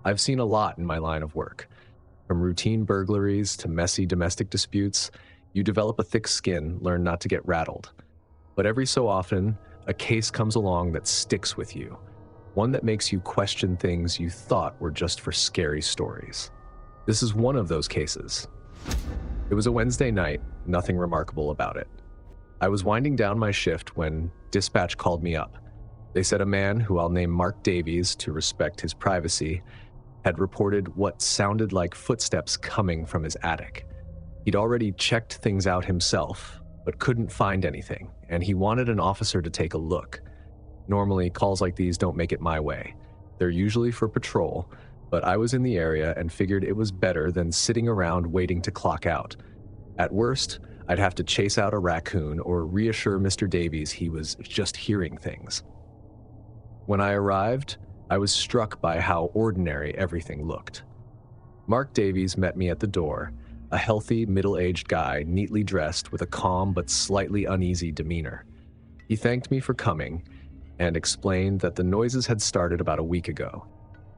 I've seen a lot in my line of work. From routine burglaries to messy domestic disputes, you develop a thick skin, learn not to get rattled. But every so often, a case comes along that sticks with you, one that makes you question things you thought were just for scary stories. This is one of those cases. It was a Wednesday night, nothing remarkable about it. I was winding down my shift when dispatch called me up. They said a man, who I'll name Mark Davies to respect his privacy, had reported what sounded like footsteps coming from his attic. He'd already checked things out himself, but couldn't find anything, and he wanted an officer to take a look. Normally, calls like these don't make it my way. They're usually for patrol, but I was in the area and figured it was better than sitting around waiting to clock out. At worst, I'd have to chase out a raccoon or reassure Mr. Davies he was just hearing things. When I arrived, I was struck by how ordinary everything looked. Mark Davies met me at the door, a healthy, middle-aged guy, neatly dressed with a calm but slightly uneasy demeanor. He thanked me for coming and explained that the noises had started about a week ago.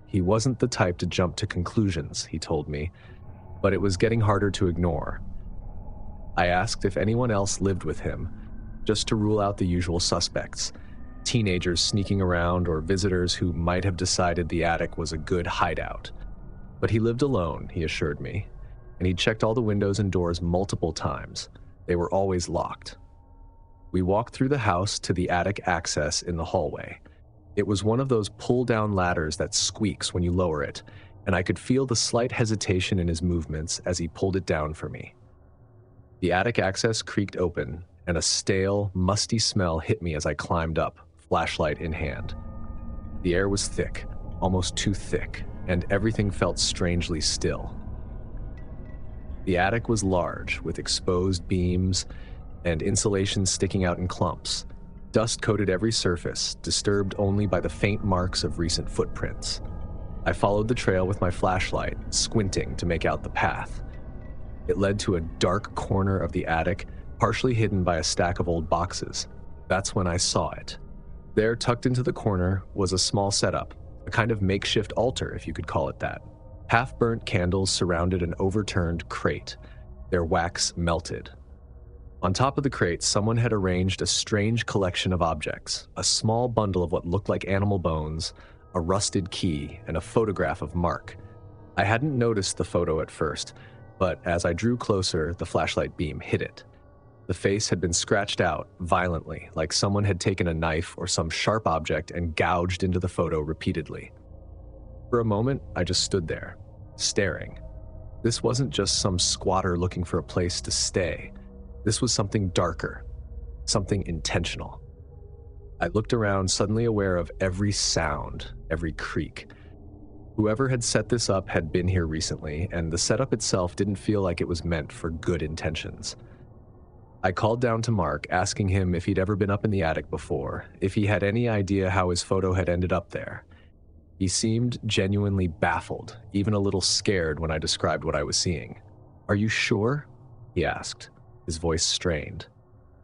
He wasn't the type to jump to conclusions, he told me, but it was getting harder to ignore. I asked if anyone else lived with him, just to rule out the usual suspects, teenagers sneaking around or visitors who might have decided the attic was a good hideout. But he lived alone, he assured me, and he checked all the windows and doors multiple times. They were always locked. We walked through the house to the attic access in the hallway. It was one of those pull-down ladders that squeaks when you lower it, and I could feel the slight hesitation in his movements as he pulled it down for me. The attic access creaked open, and a stale, musty smell hit me as I climbed up, flashlight in hand. The air was thick, almost too thick, and everything felt strangely still. The attic was large, with exposed beams and insulation sticking out in clumps. Dust coated every surface, disturbed only by the faint marks of recent footprints. I followed the trail with my flashlight, squinting to make out the path. It led to a dark corner of the attic, partially hidden by a stack of old boxes. That's when I saw it. There, tucked into the corner, was a small setup, a kind of makeshift altar, if you could call it that. Half-burnt candles surrounded an overturned crate, their wax melted. On top of the crate, someone had arranged a strange collection of objects, a small bundle of what looked like animal bones, a rusted key, and a photograph of Mark. I hadn't noticed the photo at first, but as I drew closer, the flashlight beam hit it. The face had been scratched out violently, like someone had taken a knife or some sharp object and gouged into the photo repeatedly. For a moment, I just stood there, staring. This wasn't just some squatter looking for a place to stay. This was something darker, something intentional. I looked around, suddenly aware of every sound, every creak. Whoever had set this up had been here recently, and the setup itself didn't feel like it was meant for good intentions. I called down to Mark, asking him if he'd ever been up in the attic before, if he had any idea how his photo had ended up there. He seemed genuinely baffled, even a little scared when I described what I was seeing. "Are you sure?" he asked, his voice strained.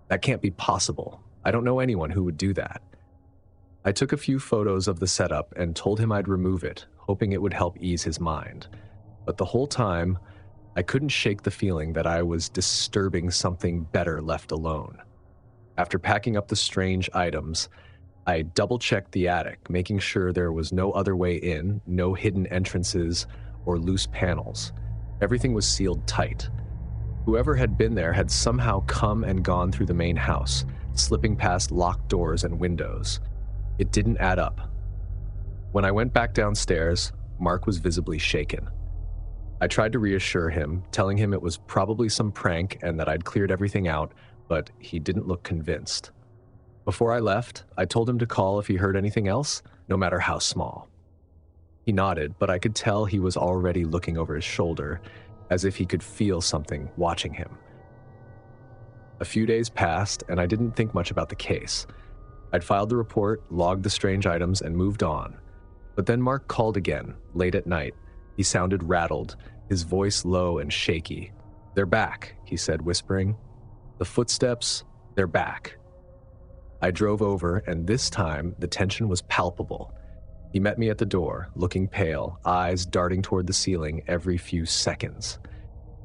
"That can't be possible. I don't know anyone who would do that." I took a few photos of the setup and told him I'd remove it, hoping it would help ease his mind. But the whole time, I couldn't shake the feeling that I was disturbing something better left alone. After packing up the strange items, I double-checked the attic, making sure there was no other way in, no hidden entrances or loose panels. Everything was sealed tight. Whoever had been there had somehow come and gone through the main house, slipping past locked doors and windows. It didn't add up. When I went back downstairs, Mark was visibly shaken. I tried to reassure him, telling him it was probably some prank and that I'd cleared everything out, but he didn't look convinced. Before I left, I told him to call if he heard anything else, no matter how small. He nodded, but I could tell he was already looking over his shoulder, as if he could feel something watching him. A few days passed, and I didn't think much about the case. I'd filed the report, logged the strange items, and moved on. But then Mark called again, late at night. He sounded rattled, his voice low and shaky. "They're back," he said, whispering. "The footsteps, they're back." I drove over, and this time, the tension was palpable. He met me at the door, looking pale, eyes darting toward the ceiling every few seconds.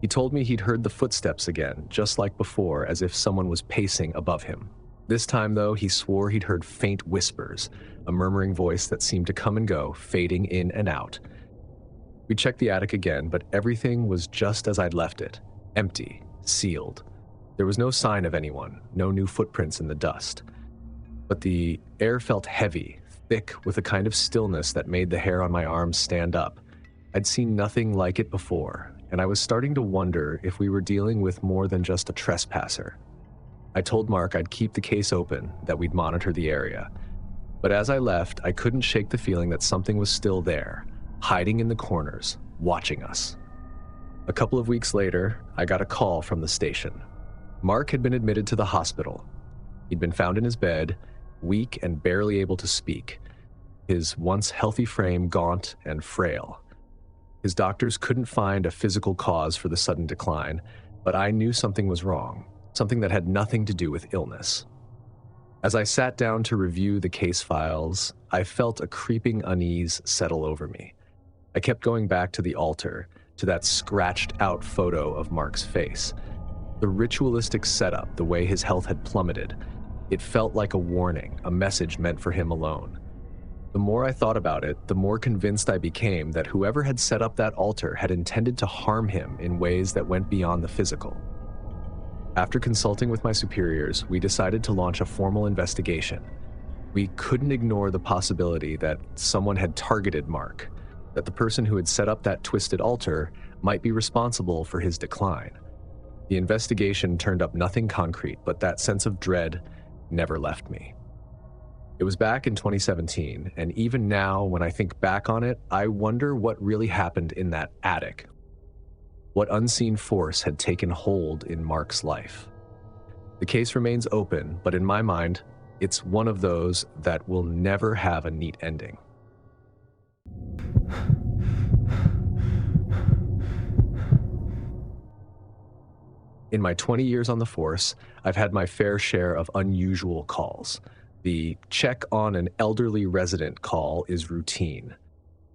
He told me he'd heard the footsteps again, just like before, as if someone was pacing above him. This time, though, he swore he'd heard faint whispers, a murmuring voice that seemed to come and go, fading in and out. We checked the attic again, but everything was just as I'd left it, empty, sealed. There was no sign of anyone, no new footprints in the dust. But the air felt heavy, thick with a kind of stillness that made the hair on my arms stand up. I'd seen nothing like it before, and I was starting to wonder if we were dealing with more than just a trespasser. I told Mark I'd keep the case open, that we'd monitor the area. But as I left, I couldn't shake the feeling that something was still there, hiding in the corners, watching us. A couple of weeks later, I got a call from the station. Mark had been admitted to the hospital. He'd been found in his bed, weak and barely able to speak, his once healthy frame gaunt and frail. His doctors couldn't find a physical cause for the sudden decline, but I knew something was wrong, something that had nothing to do with illness. As I sat down to review the case files, I felt a creeping unease settle over me. I kept going back to the altar, to that scratched-out photo of Mark's face. The ritualistic setup, the way his health had plummeted, it felt like a warning, a message meant for him alone. The more I thought about it, the more convinced I became that whoever had set up that altar had intended to harm him in ways that went beyond the physical. After consulting with my superiors, we decided to launch a formal investigation. We couldn't ignore the possibility that someone had targeted Mark, that the person who had set up that twisted altar might be responsible for his decline. The investigation turned up nothing concrete, but that sense of dread never left me. It was back in 2017, and even now, when I think back on it, I wonder what really happened in that attic. What unseen force had taken hold in Mark's life? The case remains open, but in my mind, it's one of those that will never have a neat ending. In my 20 years on the force, I've had my fair share of unusual calls. The check on an elderly resident call is routine.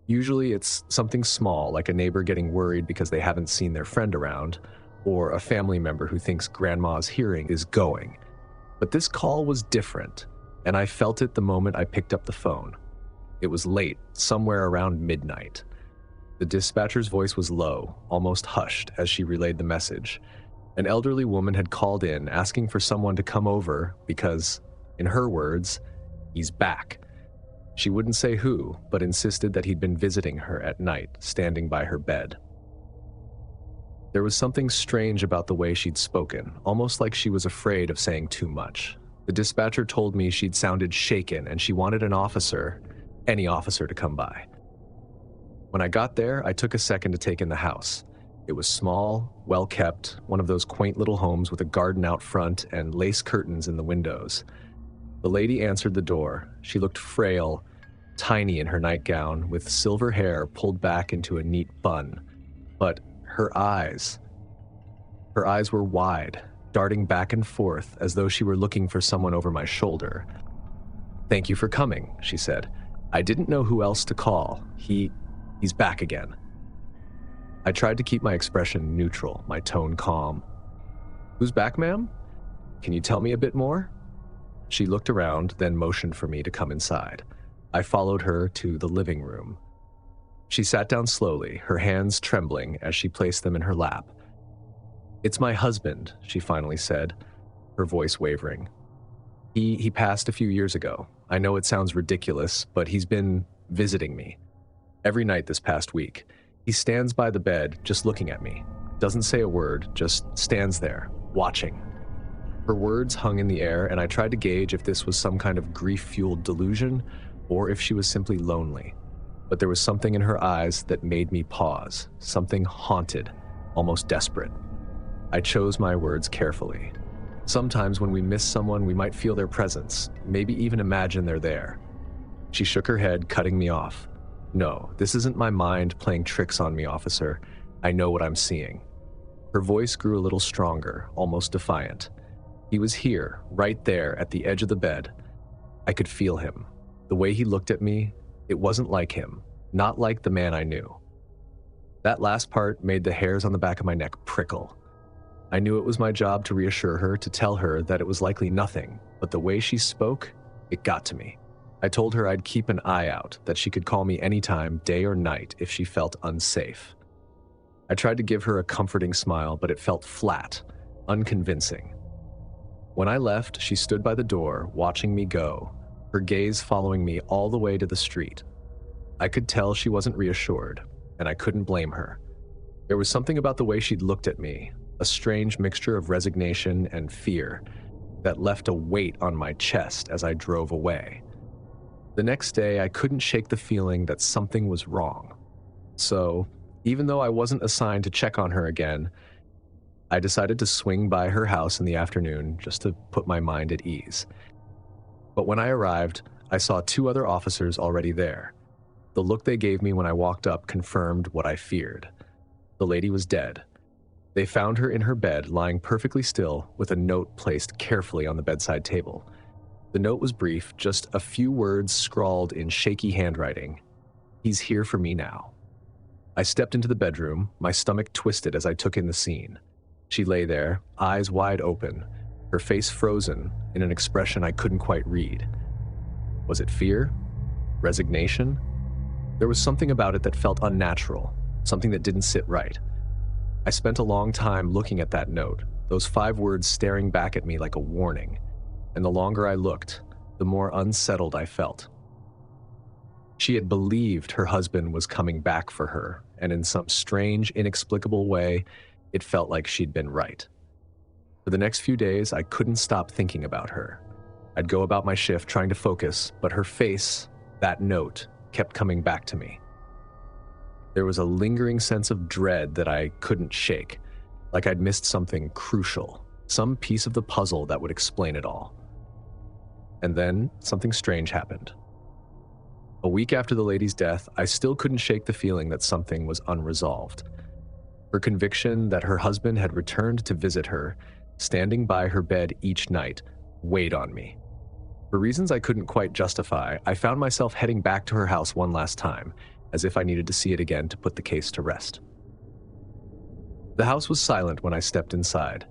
Usually it's something small, like a neighbor getting worried because they haven't seen their friend around, or a family member who thinks grandma's hearing is going. But this call was different, and I felt it the moment I picked up the phone. It was late, somewhere around midnight. The dispatcher's voice was low, almost hushed, as she relayed the message. An elderly woman had called in asking for someone to come over because, in her words, he's back. She wouldn't say who, but insisted that he'd been visiting her at night, standing by her bed. There was something strange about the way she'd spoken, almost like she was afraid of saying too much. The dispatcher told me she'd sounded shaken and she wanted an officer, any officer, to come by. When I got there, I took a second to take in the house. It was small, well-kept, one of those quaint little homes with a garden out front and lace curtains in the windows. The lady answered the door. She looked frail, tiny in her nightgown, with silver hair pulled back into a neat bun. But her eyes were wide, darting back and forth as though she were looking for someone over my shoulder. "Thank you for coming," she said. "I didn't know who else to call. He's back again." I tried to keep my expression neutral, my tone calm. "Who's back, ma'am? Can you tell me a bit more?" She looked around, then motioned for me to come inside. I followed her to the living room. She sat down slowly, her hands trembling as she placed them in her lap. "It's my husband," she finally said, her voice wavering. He passed a few years ago. I know it sounds ridiculous, but he's been visiting me. Every night this past week. He stands by the bed, just looking at me. Doesn't say a word, just stands there, watching. Her words hung in the air, and I tried to gauge if this was some kind of grief-fueled delusion, or if she was simply lonely. But there was something in her eyes that made me pause, something haunted, almost desperate. I chose my words carefully. Sometimes when we miss someone, we might feel their presence, maybe even imagine they're there. She shook her head, cutting me off. "No, this isn't my mind playing tricks on me, officer. I know what I'm seeing." Her voice grew a little stronger, almost defiant. He was here, right there, at the edge of the bed. I could feel him. The way he looked at me, It wasn't like him, not like the man I knew. That last part made the hairs on the back of my neck prickle. I knew it was my job to reassure her, to tell her that it was likely nothing, but the way she spoke, it got to me. I told her I'd keep an eye out, that she could call me anytime, day or night, if she felt unsafe. I tried to give her a comforting smile, but it felt flat, unconvincing. When I left, she stood by the door, watching me go, her gaze following me all the way to the street. I could tell she wasn't reassured, and I couldn't blame her. There was something about the way she'd looked at me, a strange mixture of resignation and fear, that left a weight on my chest as I drove away. The next day, I couldn't shake the feeling that something was wrong. So, even though I wasn't assigned to check on her again, I decided to swing by her house in the afternoon just to put my mind at ease. But when I arrived, I saw 2 other officers already there. The look they gave me when I walked up confirmed what I feared. The lady was dead. They found her in her bed, lying perfectly still, with a note placed carefully on the bedside table. The note was brief, just a few words scrawled in shaky handwriting. "He's here for me now." I stepped into the bedroom, my stomach twisted as I took in the scene. She lay there, eyes wide open, her face frozen in an expression I couldn't quite read. Was it fear? Resignation? There was something about it that felt unnatural, something that didn't sit right. I spent a long time looking at that note, those 5 words staring back at me like a warning, and the longer I looked, the more unsettled I felt. She had believed her husband was coming back for her, and in some strange, inexplicable way, it felt like she'd been right. For the next few days, I couldn't stop thinking about her. I'd go about my shift trying to focus, but her face, that note, kept coming back to me. There was a lingering sense of dread that I couldn't shake, like I'd missed something crucial, some piece of the puzzle that would explain it all. And then something strange happened. A week after the lady's death, I still couldn't shake the feeling that something was unresolved. Her conviction that her husband had returned to visit her, standing by her bed each night, weighed on me. For reasons I couldn't quite justify, I found myself heading back to her house one last time, as if I needed to see it again to put the case to rest. The house was silent when I stepped inside,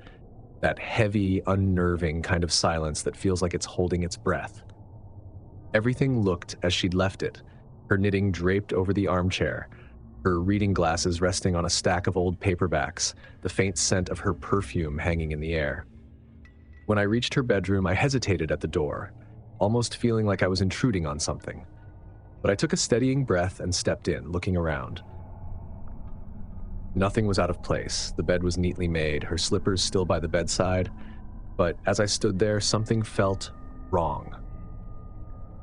that heavy, unnerving kind of silence that feels like it's holding its breath. Everything looked as she'd left it, her knitting draped over the armchair, her reading glasses resting on a stack of old paperbacks, the faint scent of her perfume hanging in the air. When I reached her bedroom, I hesitated at the door, almost feeling like I was intruding on something. But I took a steadying breath and stepped in, looking around. Nothing was out of place. The bed was neatly made, her slippers still by the bedside, but as I stood there, something felt wrong.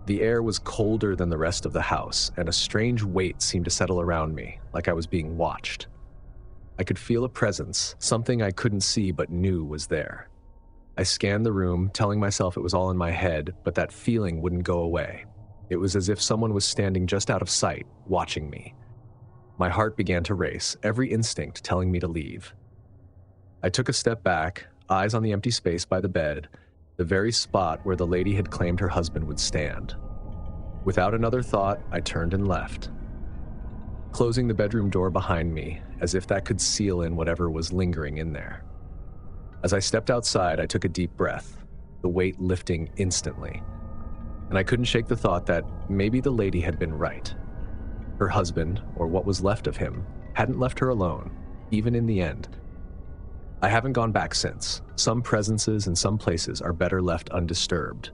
The air was colder than the rest of the house, and a strange weight seemed to settle around me, like I was being watched. I could feel a presence, something I couldn't see but knew was there. I scanned the room, telling myself it was all in my head, but that feeling wouldn't go away. It was as if someone was standing just out of sight, watching me. My heart began to race, every instinct telling me to leave. I took a step back, eyes on the empty space by the bed, the very spot where the lady had claimed her husband would stand. Without another thought, I turned and left, closing the bedroom door behind me, as if that could seal in whatever was lingering in there. As I stepped outside, I took a deep breath, the weight lifting instantly. And I couldn't shake the thought that maybe the lady had been right. Her husband, or what was left of him, hadn't left her alone, even in the end. I haven't gone back since. Some presences in some places are better left undisturbed.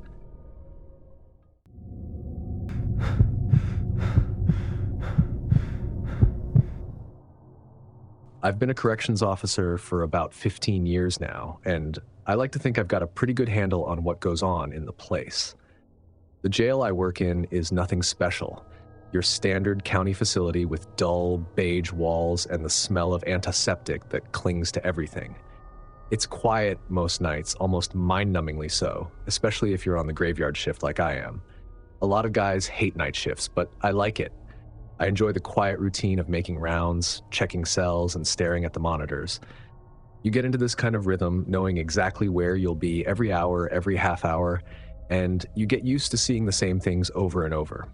I've been a corrections officer for about 15 years now, and I like to think I've got a pretty good handle on what goes on in the place. The jail I work in is nothing special. Your standard county facility with dull, beige walls and the smell of antiseptic that clings to everything. It's quiet most nights, almost mind-numbingly so, especially if you're on the graveyard shift like I am. A lot of guys hate night shifts, but I like it. I enjoy the quiet routine of making rounds, checking cells, and staring at the monitors. You get into this kind of rhythm, knowing exactly where you'll be every hour, every half hour, and you get used to seeing the same things over and over.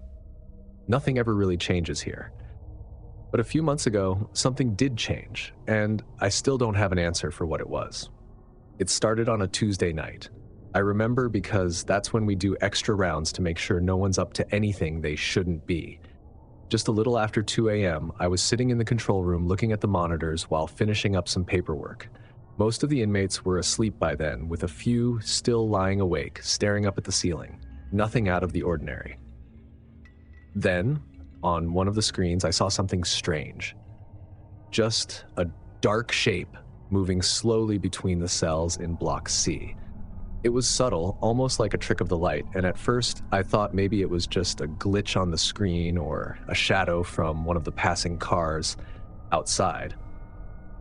Nothing ever really changes here. But a few months ago, something did change, and I still don't have an answer for what it was. It started on a Tuesday night. I remember because that's when we do extra rounds to make sure no one's up to anything they shouldn't be. Just a little after 2 a.m., I was sitting in the control room looking at the monitors while finishing up some paperwork. Most of the inmates were asleep by then, with a few still lying awake, staring up at the ceiling. Nothing out of the ordinary. Then, on one of the screens, I saw something strange. Just a dark shape moving slowly between the cells in Block C. It was subtle, almost like a trick of the light, and at first I thought maybe it was just a glitch on the screen or a shadow from one of the passing cars outside.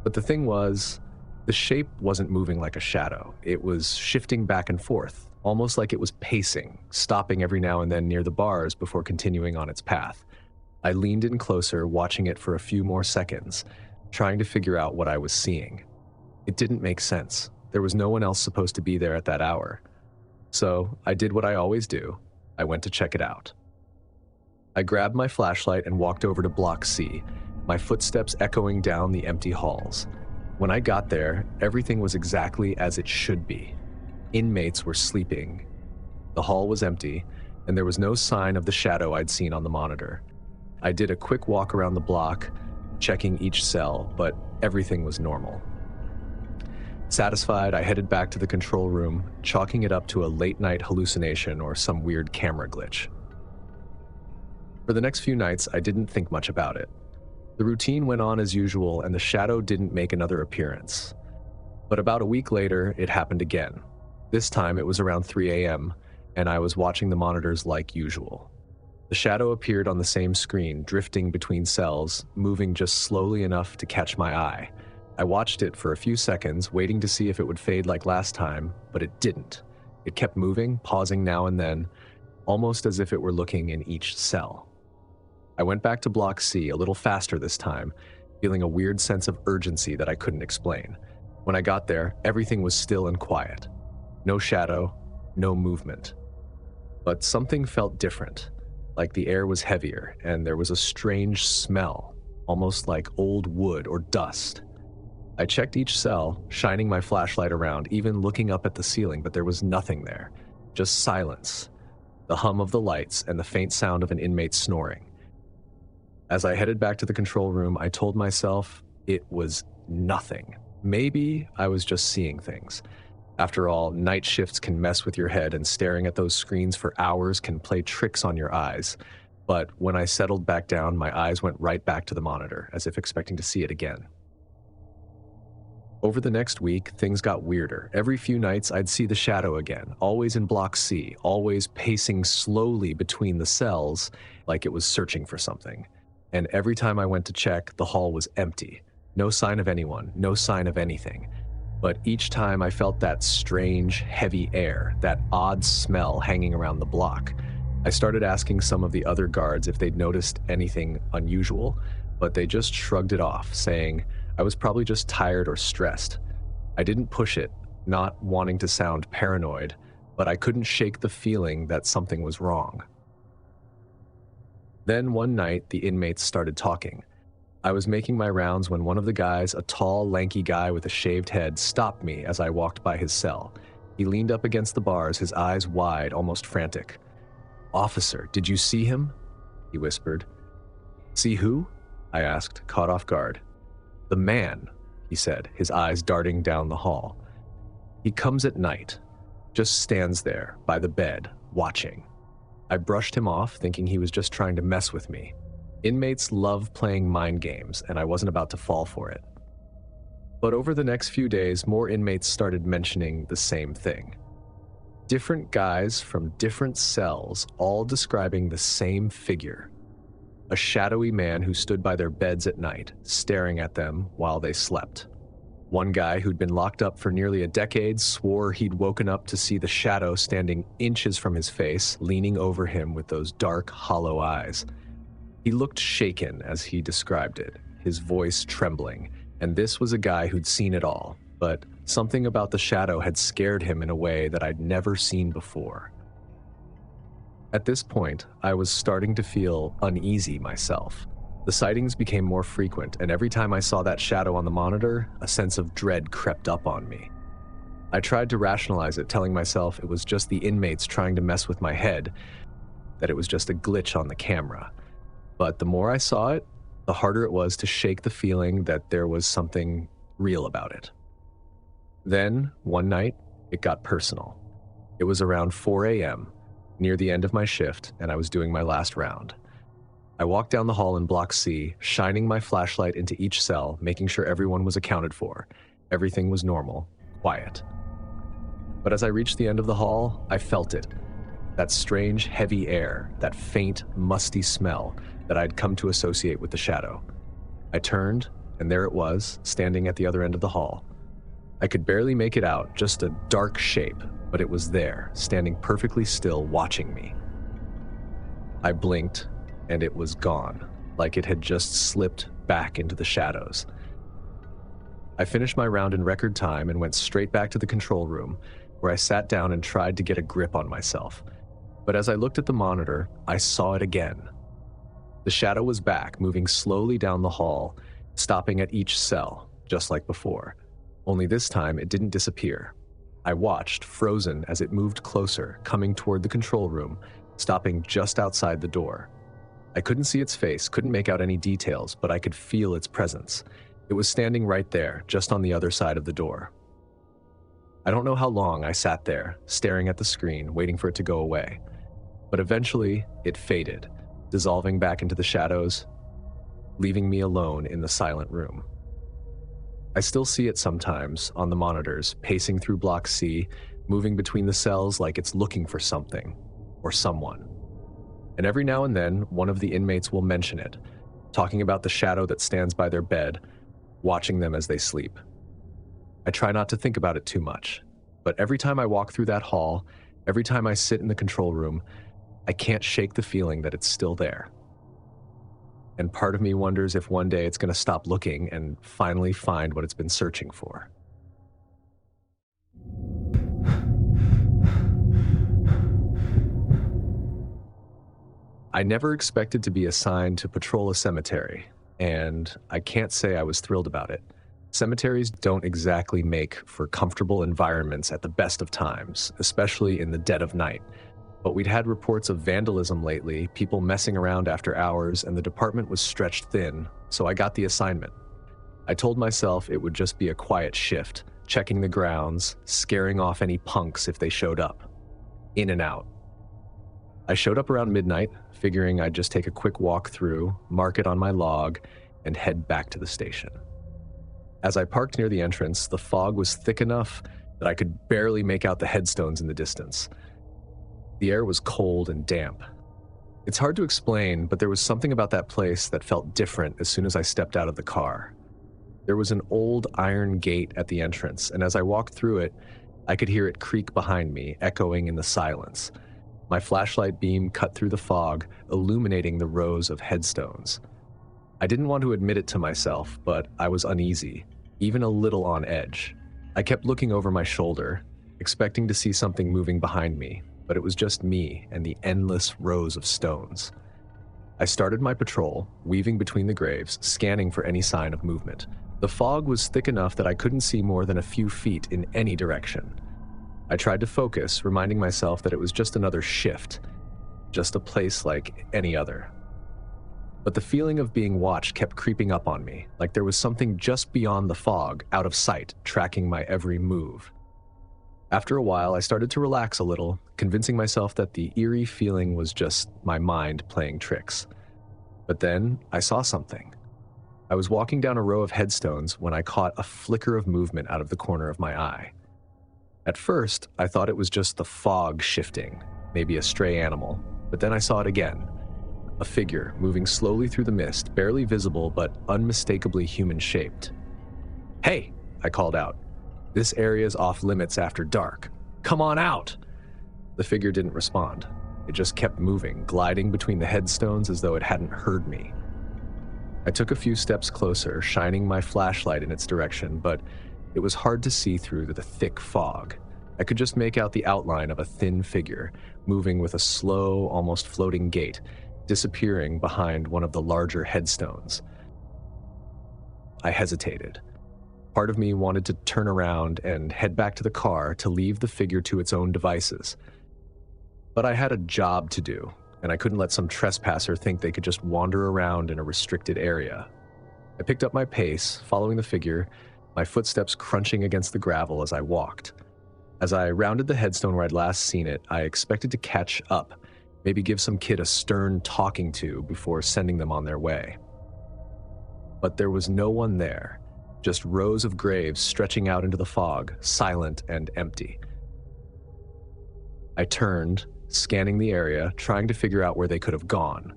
But the thing was, the shape wasn't moving like a shadow. It was shifting back and forth, almost like it was pacing, stopping every now and then near the bars before continuing on its path. I leaned in closer, watching it for a few more seconds, trying to figure out what I was seeing. It didn't make sense. There was no one else supposed to be there at that hour. So I did what I always do. I went to check it out. I grabbed my flashlight and walked over to Block C, my footsteps echoing down the empty halls. When I got there, everything was exactly as it should be. Inmates were sleeping. The hall was empty, and there was no sign of the shadow I'd seen on the monitor. I did a quick walk around the block, checking each cell, but everything was normal. Satisfied, I headed back to the control room, chalking it up to a late-night hallucination or some weird camera glitch. For the next few nights, I didn't think much about it. The routine went on as usual, and the shadow didn't make another appearance. But about a week later, it happened again. This time, it was around 3 a.m., and I was watching the monitors like usual. The shadow appeared on the same screen, drifting between cells, moving just slowly enough to catch my eye. I watched it for a few seconds, waiting to see if it would fade like last time, but it didn't. It kept moving, pausing now and then, almost as if it were looking in each cell. I went back to Block C a little faster this time, feeling a weird sense of urgency that I couldn't explain. When I got there, everything was still and quiet. No shadow, no movement. But something felt different, like the air was heavier, and there was a strange smell, almost like old wood or dust. I checked each cell, shining my flashlight around, even looking up at the ceiling, but there was nothing there. Just silence, the hum of the lights, and the faint sound of an inmate snoring. As I headed back to the control room, I told myself it was nothing. Maybe I was just seeing things. After all, night shifts can mess with your head, and staring at those screens for hours can play tricks on your eyes. But when I settled back down, my eyes went right back to the monitor, as if expecting to see it again. Over the next week, things got weirder. Every few nights, I'd see the shadow again, always in Block C, always pacing slowly between the cells, like it was searching for something. And every time I went to check, the hall was empty. No sign of anyone, no sign of anything. But each time I felt that strange, heavy air, that odd smell hanging around the block. I started asking some of the other guards if they'd noticed anything unusual, but they just shrugged it off, saying I was probably just tired or stressed. I didn't push it, not wanting to sound paranoid, but I couldn't shake the feeling that something was wrong. Then one night, the inmates started talking. I was making my rounds when one of the guys, a tall, lanky guy with a shaved head, stopped me as I walked by his cell. He leaned up against the bars, his eyes wide, almost frantic. "Officer, did you see him?" he whispered. "See who?" I asked, caught off guard. "The man," he said, his eyes darting down the hall. "He comes at night, just stands there, by the bed, watching." I brushed him off, thinking he was just trying to mess with me. Inmates love playing mind games, and I wasn't about to fall for it. But over the next few days, more inmates started mentioning the same thing. Different guys from different cells, all describing the same figure. A shadowy man who stood by their beds at night, staring at them while they slept. One guy who'd been locked up for nearly a decade swore he'd woken up to see the shadow standing inches from his face, leaning over him with those dark, hollow eyes. He looked shaken as he described it, his voice trembling, and this was a guy who'd seen it all, but something about the shadow had scared him in a way that I'd never seen before. At this point, I was starting to feel uneasy myself. The sightings became more frequent, and every time I saw that shadow on the monitor, a sense of dread crept up on me. I tried to rationalize it, telling myself it was just the inmates trying to mess with my head, that it was just a glitch on the camera. But the more I saw it, the harder it was to shake the feeling that there was something real about it. Then, one night, it got personal. It was around 4 a.m., near the end of my shift, and I was doing my last round. I walked down the hall in Block C, shining my flashlight into each cell, making sure everyone was accounted for. Everything was normal, quiet. But as I reached the end of the hall, I felt it. That strange, heavy air, that faint, musty smell that I'd come to associate with the shadow. I turned, and there it was, standing at the other end of the hall. I could barely make it out, just a dark shape, but it was there, standing perfectly still, watching me. I blinked, and it was gone, like it had just slipped back into the shadows. I finished my round in record time and went straight back to the control room, where I sat down and tried to get a grip on myself. But as I looked at the monitor, I saw it again. The shadow was back, moving slowly down the hall, stopping at each cell, just like before. Only this time, it didn't disappear. I watched, frozen, as it moved closer, coming toward the control room, stopping just outside the door. I couldn't see its face, couldn't make out any details, but I could feel its presence. It was standing right there, just on the other side of the door. I don't know how long I sat there, staring at the screen, waiting for it to go away. But eventually, it faded, dissolving back into the shadows, leaving me alone in the silent room. I still see it sometimes on the monitors, pacing through Block C, moving between the cells like it's looking for something or someone. And every now and then, one of the inmates will mention it, talking about the shadow that stands by their bed, watching them as they sleep. I try not to think about it too much, but every time I walk through that hall, every time I sit in the control room, I can't shake the feeling that it's still there. And part of me wonders if one day it's going to stop looking and finally find what it's been searching for. I never expected to be assigned to patrol a cemetery, and I can't say I was thrilled about it. Cemeteries don't exactly make for comfortable environments at the best of times, especially in the dead of night. But we'd had reports of vandalism lately, people messing around after hours, and the department was stretched thin, so I got the assignment. I told myself it would just be a quiet shift, checking the grounds, scaring off any punks if they showed up. In and out. I showed up around midnight, figuring I'd just take a quick walk through, mark it on my log, and head back to the station. As I parked near the entrance, the fog was thick enough that I could barely make out the headstones in the distance. The air was cold and damp. It's hard to explain, but there was something about that place that felt different as soon as I stepped out of the car. There was an old iron gate at the entrance, and as I walked through it, I could hear it creak behind me, echoing in the silence. My flashlight beam cut through the fog, illuminating the rows of headstones. I didn't want to admit it to myself, but I was uneasy, even a little on edge. I kept looking over my shoulder, expecting to see something moving behind me, but it was just me and the endless rows of stones. I started my patrol, weaving between the graves, scanning for any sign of movement. The fog was thick enough that I couldn't see more than a few feet in any direction. I tried to focus, reminding myself that it was just another shift, just a place like any other. But the feeling of being watched kept creeping up on me, like there was something just beyond the fog, out of sight, tracking my every move. After a while, I started to relax a little, convincing myself that the eerie feeling was just my mind playing tricks. But then, I saw something. I was walking down a row of headstones when I caught a flicker of movement out of the corner of my eye. At first, I thought it was just the fog shifting, maybe a stray animal, but then I saw it again. A figure moving slowly through the mist, barely visible but unmistakably human-shaped. "Hey!" I called out. "This area's off limits after dark. Come on out!" The figure didn't respond. It just kept moving, gliding between the headstones as though it hadn't heard me. I took a few steps closer, shining my flashlight in its direction, but it was hard to see through the thick fog. I could just make out the outline of a thin figure, moving with a slow, almost floating gait, disappearing behind one of the larger headstones. I hesitated. Part of me wanted to turn around and head back to the car to leave the figure to its own devices. But I had a job to do, and I couldn't let some trespasser think they could just wander around in a restricted area. I picked up my pace, following the figure, my footsteps crunching against the gravel as I walked. As I rounded the headstone where I'd last seen it, I expected to catch up, maybe give some kid a stern talking to before sending them on their way. But there was no one there, just rows of graves stretching out into the fog, silent and empty. I turned, scanning the area, trying to figure out where they could have gone.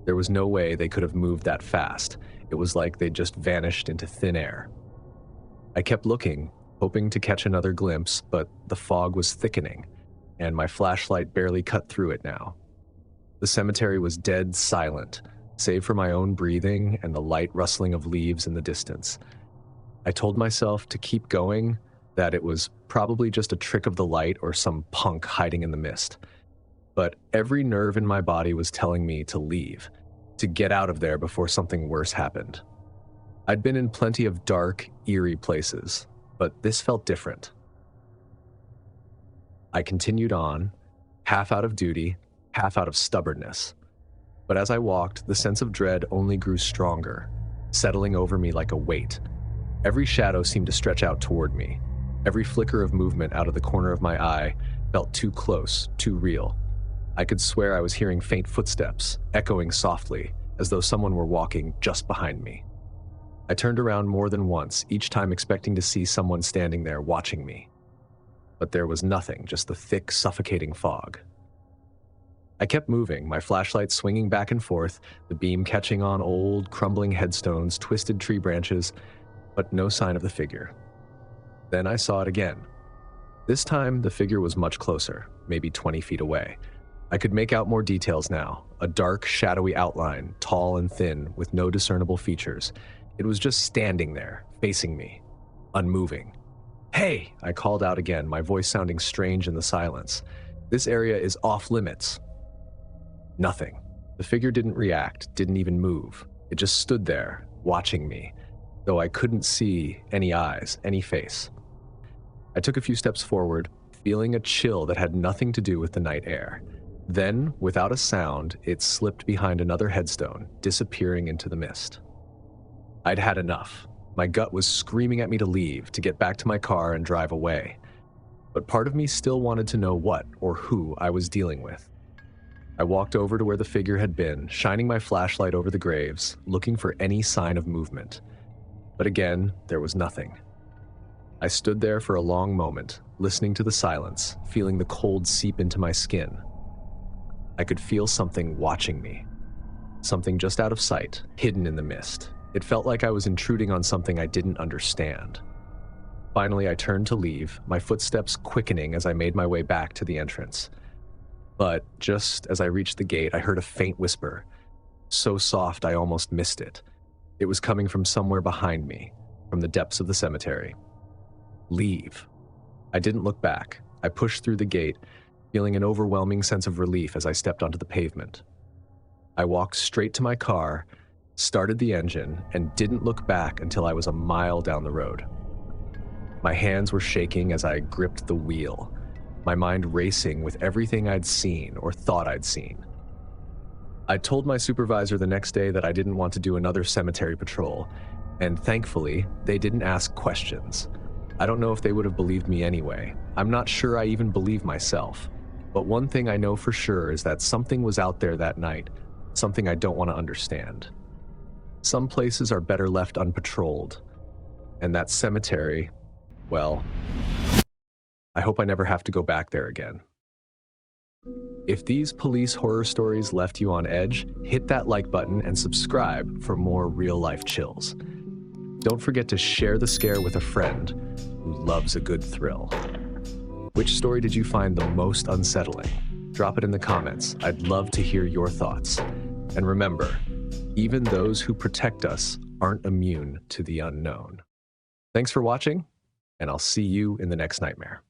There was no way they could have moved that fast. It was like they'd just vanished into thin air. I kept looking, hoping to catch another glimpse, but the fog was thickening, and my flashlight barely cut through it now. The cemetery was dead silent, save for my own breathing and the light rustling of leaves in the distance. I told myself to keep going, that it was probably just a trick of the light or some punk hiding in the mist. But every nerve in my body was telling me to leave, to get out of there before something worse happened. I'd been in plenty of dark, eerie places, but this felt different. I continued on, half out of duty, half out of stubbornness. But as I walked, the sense of dread only grew stronger, settling over me like a weight. Every shadow seemed to stretch out toward me. Every flicker of movement out of the corner of my eye felt too close, too real. I could swear I was hearing faint footsteps, echoing softly, as though someone were walking just behind me. I turned around more than once, each time expecting to see someone standing there watching me. But there was nothing, just the thick, suffocating fog. I kept moving, my flashlight swinging back and forth, the beam catching on old, crumbling headstones, twisted tree branches, but no sign of the figure. Then I saw it again. This time, the figure was much closer, maybe 20 feet away. I could make out more details now, a dark, shadowy outline, tall and thin, with no discernible features. It was just standing there, facing me, unmoving. "Hey!" I called out again, my voice sounding strange in the silence. "This area is off limits." Nothing. The figure didn't react, didn't even move. It just stood there, watching me, though I couldn't see any eyes, any face. I took a few steps forward, feeling a chill that had nothing to do with the night air. Then, without a sound, it slipped behind another headstone, disappearing into the mist. I'd had enough. My gut was screaming at me to leave, to get back to my car and drive away. But part of me still wanted to know what or who I was dealing with. I walked over to where the figure had been, shining my flashlight over the graves, looking for any sign of movement. But again, there was nothing. I stood there for a long moment, listening to the silence, feeling the cold seep into my skin. I could feel something watching me. Something just out of sight, hidden in the mist. It felt like I was intruding on something I didn't understand. Finally, I turned to leave, my footsteps quickening as I made my way back to the entrance. But just as I reached the gate, I heard a faint whisper, so soft I almost missed it. It was coming from somewhere behind me, from the depths of the cemetery. "Leave." I didn't look back. I pushed through the gate, feeling an overwhelming sense of relief as I stepped onto the pavement. I walked straight to my car, started the engine, and didn't look back until I was a mile down the road. My hands were shaking as I gripped the wheel, my mind racing with everything I'd seen or thought I'd seen. I told my supervisor the next day that I didn't want to do another cemetery patrol, and thankfully, they didn't ask questions. I don't know if they would have believed me anyway. I'm not sure I even believe myself. But one thing I know for sure is that something was out there that night, something I don't want to understand. Some places are better left unpatrolled, and that cemetery, well, I hope I never have to go back there again. If these police horror stories left you on edge, hit that like button and subscribe for more real-life chills. Don't forget to share the scare with a friend who loves a good thrill. Which story did you find the most unsettling? Drop it in the comments. I'd love to hear your thoughts. And remember, even those who protect us aren't immune to the unknown. Thanks for watching, and I'll see you in the next nightmare.